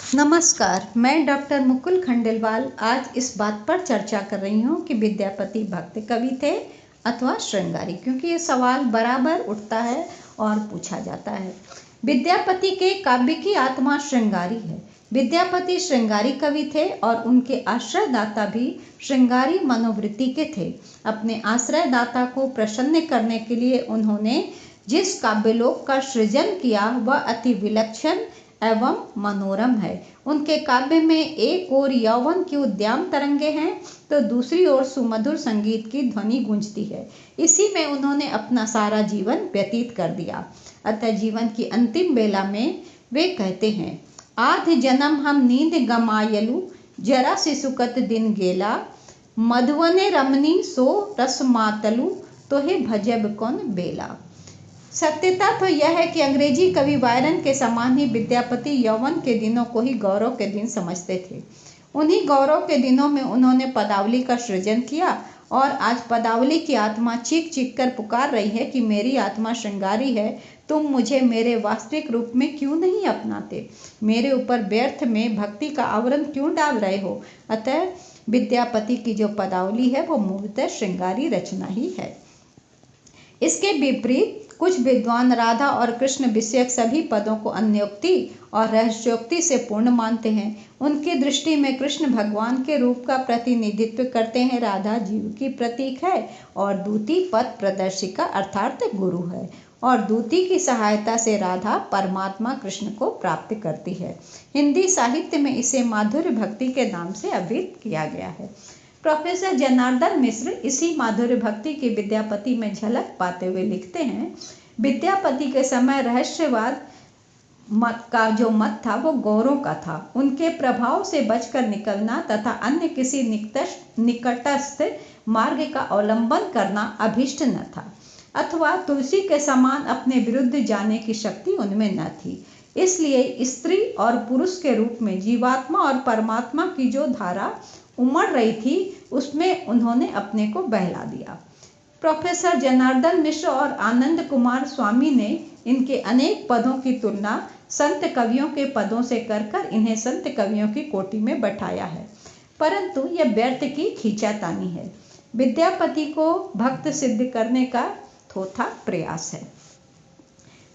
नमस्कार, मैं डॉक्टर मुकुल खंडेलवाल आज इस बात पर चर्चा कर रही हूँ कि विद्यापति भक्त कवि थे अथवा श्रृंगारी, क्योंकि ये सवाल बराबर उठता है और पूछा जाता है। विद्यापति के काव्य की आत्मा श्रृंगारी है। विद्यापति श्रृंगारी कवि थे और उनके आश्रयदाता भी श्रृंगारी मनोवृत्ति के थे। अपने आश्रयदाता को प्रसन्न करने के लिए उन्होंने जिस काव्यलोक का सृजन किया वह अति विलक्षण एवं मनोरम है। उनके काव्य में एक ओर यौवन की उद्दाम तरंगे हैं तो दूसरी ओर सुमधुर संगीत की ध्वनि गूंजती है। इसी में उन्होंने अपना सारा जीवन व्यतीत कर दिया। अतः जीवन की अंतिम बेला में वे कहते हैं, आध जन्म हम नींद गमायलु, जरा से सुकत दिन गेला, मधुवने रमनी सो रस मातलु, तोहे भजब कौन बेला। सत्यता तो यह है कि अंग्रेजी कवि बायरन के समान ही विद्यापति यौवन के दिनों को ही गौरव के दिन समझते थे। उन्हीं गौरव के दिनों में उन्होंने पदावली का सृजन किया और आज पदावली की आत्मा चीख चीख कर पुकार रही है कि मेरी आत्मा श्रृंगारी है, तुम मुझे मेरे वास्तविक रूप में क्यों नहीं अपनाते, मेरे ऊपर व्यर्थ में भक्ति का आवरण क्यों डाल रहे हो। अतः विद्यापति की जो पदावली है वो मूलतः श्रृंगारी रचना ही है। इसके विपरीत कुछ विद्वान राधा और कृष्ण विषयक सभी पदों को अन्योक्ति और रहस्योक्ति से पूर्ण मानते हैं। उनकी दृष्टि में कृष्ण भगवान के रूप का प्रतिनिधित्व करते हैं, राधा जीव की प्रतीक है और दूती पथ प्रदर्शिका अर्थात गुरु है, और दूती की सहायता से राधा परमात्मा कृष्ण को प्राप्त करती है। हिंदी साहित्य में इसे माधुर्य भक्ति के नाम से अभिहित किया गया है। प्रोफेसर जनार्दन मिश्र इसी माधुर्य भक्ति की विद्यापति में झलक पाते हुए लिखते हैं, विद्यापति के समय रहस्यवाद मत का जो मत था वो गौरों का था। उनके प्रभाव से बचकर निकलना तथा अन्य किसी निकटस्थ मार्ग का अवलंबन करना अभिष्ट न था, अथवा तुलसी के समान अपने विरुद्ध जाने की शक्ति उनमें न थी। इसलिए स्त्री और पुरुष के रूप में जीवात्मा और परमात्मा की जो धारा उमड़ रही थी उसमें उन्होंने अपने को बहला दिया। प्रोफेसर जनार्दन मिश्र और आनंद कुमार स्वामी ने इनके अनेक पदों की तुलना संत कवियों के पदों से कर इन्हें संत कवियों की कोटि में बैठाया है, परंतु यह व्यर्थ की खींचातानी है। विद्यापति को भक्त सिद्ध करने का थोथा प्रयास है।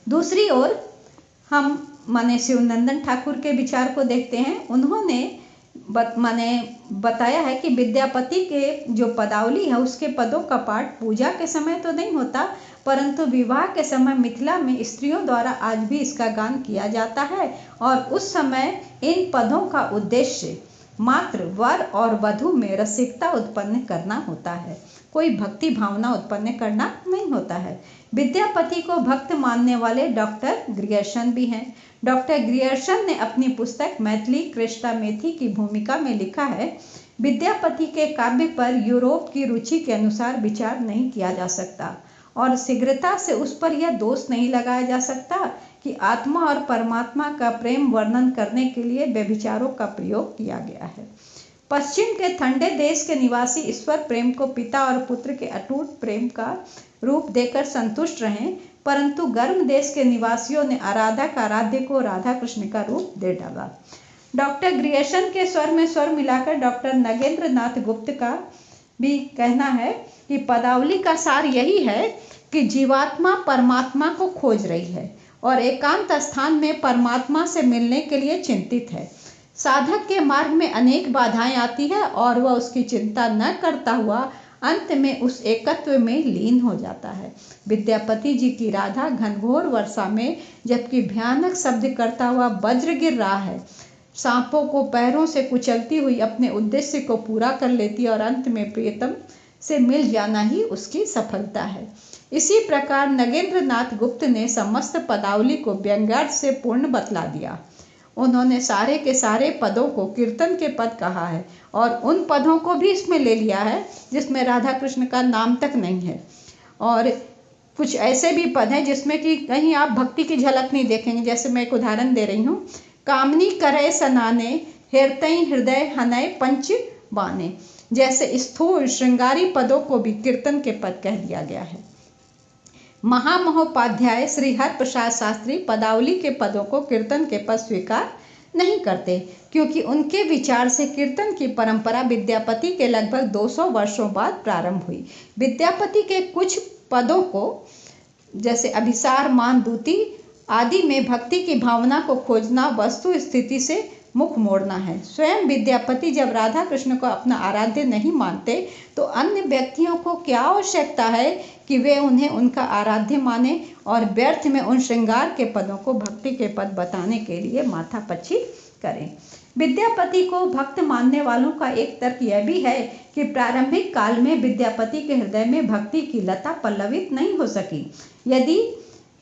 दूसरी ओर हम शिवनंदन ठाकुर के विचार को देखते हैं। उन्होंने बताया है कि विद्यापति के जो पदावली है उसके पदों का पाठ पूजा के समय तो नहीं होता, परंतु विवाह के समय मिथिला में स्त्रियों द्वारा आज भी इसका गान किया जाता है, और उस समय इन पदों का उद्देश्य मात्र वर और वधू में रसिकता उत्पन्न करना होता है, कोई भक्ति भावना उत्पन्न करना नहीं होता है। विद्यापति को भक्त मानने वाले डॉक्टर ग्रियर्सन भी हैं। डॉक्टर ग्रियर्सन ने अपनी पुस्तक मैथिली कृष्णामेथी की भूमिका में लिखा है, विद्यापति के काव्य पर यूरोप की रुचि के अनुसार विचार नहीं किया जा सकता और शीघ्रता से उस पर यह दोष नहीं लगाया जा सकता कि आत्मा और परमात्मा का प्रेम वर्णन करने के लिए व्यभिचारों का प्रयोग किया गया है। पश्चिम के ठंडे देश के निवासी ईश्वर प्रेम को पिता और पुत्र के अटूट प्रेम का रूप देकर संतुष्ट रहे, परंतु गर्म देश के निवासियों ने आराधक आराध्य को राधा कृष्ण का रूप दे डाला। डॉक्टर ग्रियर्सन के स्वर में स्वर मिलाकर डॉक्टर नगेंद्र नाथ गुप्त का भी कहना है कि पदावली का सार यही है कि जीवात्मा परमात्मा को खोज रही है और एकांत स्थान में परमात्मा से मिलने के लिए चिंतित है। साधक के मार्ग में अनेक बाधाएं आती है और वह उसकी चिंता न करता हुआ अंत में उस एकत्व में लीन हो जाता है। विद्यापति जी की राधा घनघोर वर्षा में जबकि भयानक शब्द करता हुआ वज्र गिर रहा है, सांपों को पैरों से कुचलती हुई अपने उद्देश्य को पूरा कर लेती है और अंत में प्रियतम से मिल जाना ही उसकी सफलता है। इसी प्रकार नगेंद्र नाथ गुप्त ने समस्त पदावली को व्यंग्यार्थ से पूर्ण बतला दिया। उन्होंने सारे के सारे पदों को कीर्तन के पद कहा है और उन पदों को भी इसमें ले लिया है जिसमें राधा कृष्ण का नाम तक नहीं है, और कुछ ऐसे भी पद हैं जिसमें कि कहीं आप भक्ति की झलक नहीं देखेंगे। जैसे मैं एक उदाहरण दे रही हूँ, कामनी करे सनाने हृदय हृदय हनय पंच बाने, जैसे स्थूल श्रृंगारी पदों को भी कीर्तन के पद कह दिया गया है। महामहोपाध्याय श्री हर प्रसाद शास्त्री पदावली के पदों को कीर्तन के पद स्वीकार नहीं करते, क्योंकि उनके विचार से कीर्तन की परंपरा विद्यापति के लगभग 200 वर्षों बाद प्रारंभ हुई। विद्यापति के कुछ पदों को जैसे अभिसार, मान, दूती आदि में भक्ति की भावना को खोजना वस्तु स्थिति से मुख मोड़ना है। स्वयं विद्यापति जब राधा कृष्ण को अपना आराध्य नहीं मानते तो अन्य व्यक्तियों को क्या आवश्यकता है कि वे उन्हें उनका आराध्य माने और व्यर्थ में उन श्रृंगार के पदों को भक्ति के पद बताने के लिए माथापच्ची करें। विद्यापति को भक्त मानने वालों का एक तर्क यह भी है कि प्रारंभिक काल में विद्यापति के हृदय में भक्ति की लता पल्लवित नहीं हो सकी। यदि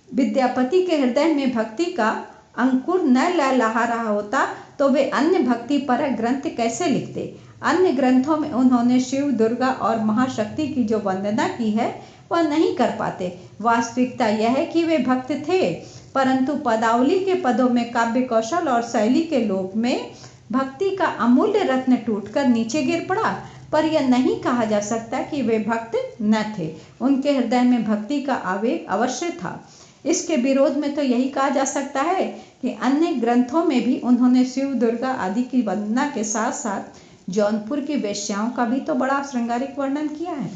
विद्यापति के हृदय में भक्ति का अंकुर न लहलहा रहा होता तो वे अन्य भक्ति परक ग्रंथ कैसे लिखते। अन्य ग्रंथों में उन्होंने शिव, दुर्गा और महाशक्ति की जो वंदना की है वह नहीं कर पाते। वास्तविकता यह है कि वे भक्त थे, परंतु पदावली के पदों में काव्य कौशल और शैली के लोभ में भक्ति का अमूल्य रत्न टूटकर नीचे गिर पड़ा। पर यह नहीं कहा जा सकता कि वे भक्त न थे। उनके हृदय में भक्ति का आवेग अवश्य था। इसके विरोध में तो यही कहा जा सकता है कि अन्य ग्रंथों में भी उन्होंने शिव, दुर्गा आदि की वंदना के साथ साथ जौनपुर की वेश्याओं का भी तो बड़ा श्रृंगारिक वर्णन किया है।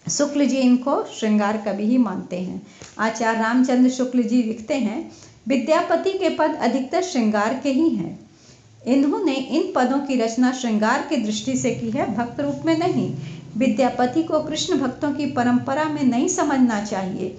शुक्ल जी इनको श्रृंगार कवि ही मानते हैं। आचार्य रामचंद्र शुक्ल जी लिखते हैं, विद्यापति के पद अधिकतर श्रृंगार के ही हैं। इन्होंने इन पदों की रचना श्रृंगार की दृष्टि से की है, भक्त रूप में नहीं। विद्यापति को कृष्ण भक्तों की परंपरा में नहीं समझना चाहिए।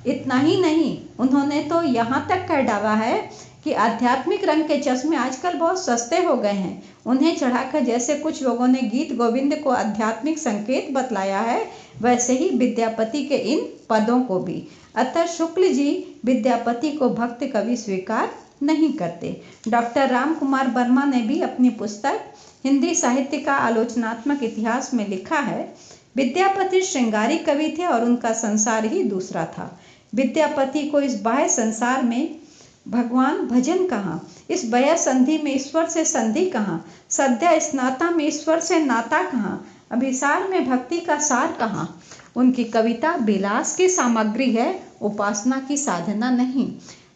इतना ही नहीं, उन्होंने तो यहाँ तक कह डाला है कि आध्यात्मिक रंग के चश्मे आजकल बहुत सस्ते हो गए हैं। उन्हें चढ़ाकर जैसे कुछ लोगों ने गीत गोविंद को आध्यात्मिक संकेत बतलाया है, वैसे ही विद्यापति के इन पदों को भी। अतः शुक्ल जी विद्यापति को भक्त कवि स्वीकार नहीं करते। डॉक्टर राम कुमार वर्मा ने भी अपनी पुस्तक हिंदी साहित्य का आलोचनात्मक इतिहास में लिखा है, विद्यापति श्रृंगारी कवि थे और उनका संसार ही दूसरा था। विद्यापति को इस बाह्य संसार में भगवान भजन कहाँ, इस वय संधि में ईश्वर से संधि कहाँ, सद्या स्नाता में ईश्वर से नाता कहाँ, अभिसार में भक्ति का सार कहाँ। उनकी कविता विलास की सामग्री है, उपासना की साधना नहीं।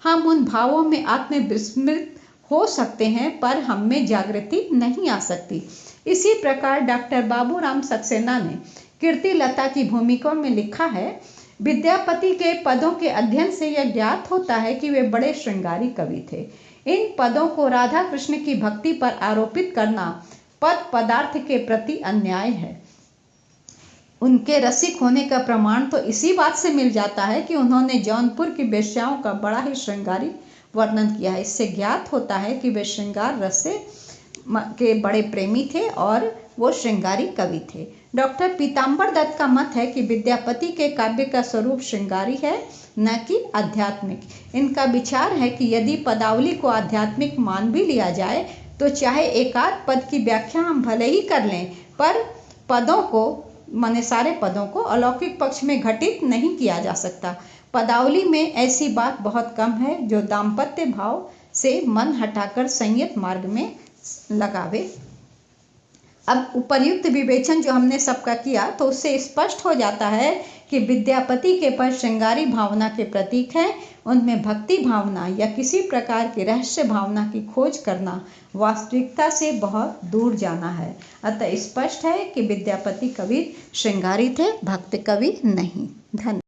हम उन भावों में आत्मविस्मृत हो सकते हैं पर हम में जागृति नहीं आ सकती। इसी प्रकार डॉक्टर बाबूराम सक्सेना ने कीर्ति लता की भूमिका में लिखा है, विद्यापति के पदों के अध्ययन से यह ज्ञात होता है कि वे बड़े श्रृंगारी कवि थे। इन पदों को राधा कृष्ण की भक्ति पर आरोपित करना पद पदार्थ के प्रति अन्याय है। उनके रसिक होने का प्रमाण तो इसी बात से मिल जाता है कि उन्होंने जौनपुर की वेश्याओं का बड़ा ही श्रृंगारी वर्णन किया है। इससे ज्ञात होता है कि वे श्रृंगार रस के बड़े प्रेमी थे और वो श्रृंगारी कवि थे। डॉक्टर पीताम्बर दत्त का मत है कि विद्यापति के काव्य का स्वरूप श्रृंगारी है, न कि आध्यात्मिक। इनका विचार है कि यदि पदावली को आध्यात्मिक मान भी लिया जाए तो चाहे एकाध पद की व्याख्या हम भले ही कर लें, पर पदों को माने सारे पदों को अलौकिक पक्ष में घटित नहीं किया जा सकता। पदावली में ऐसी बात बहुत कम है जो दाम्पत्य भाव से मन हटाकर संयत मार्ग में लगावे। अब उपर्युक्त विवेचन जो हमने सबका किया तो उससे स्पष्ट हो जाता है कि विद्यापति के पद श्रृंगारी भावना के प्रतीक हैं। उनमें भक्ति भावना या किसी प्रकार की रहस्य भावना की खोज करना वास्तविकता से बहुत दूर जाना है। अतः स्पष्ट है कि विद्यापति कवि श्रृंगारी थे, भक्त कवि नहीं। धन्यवाद।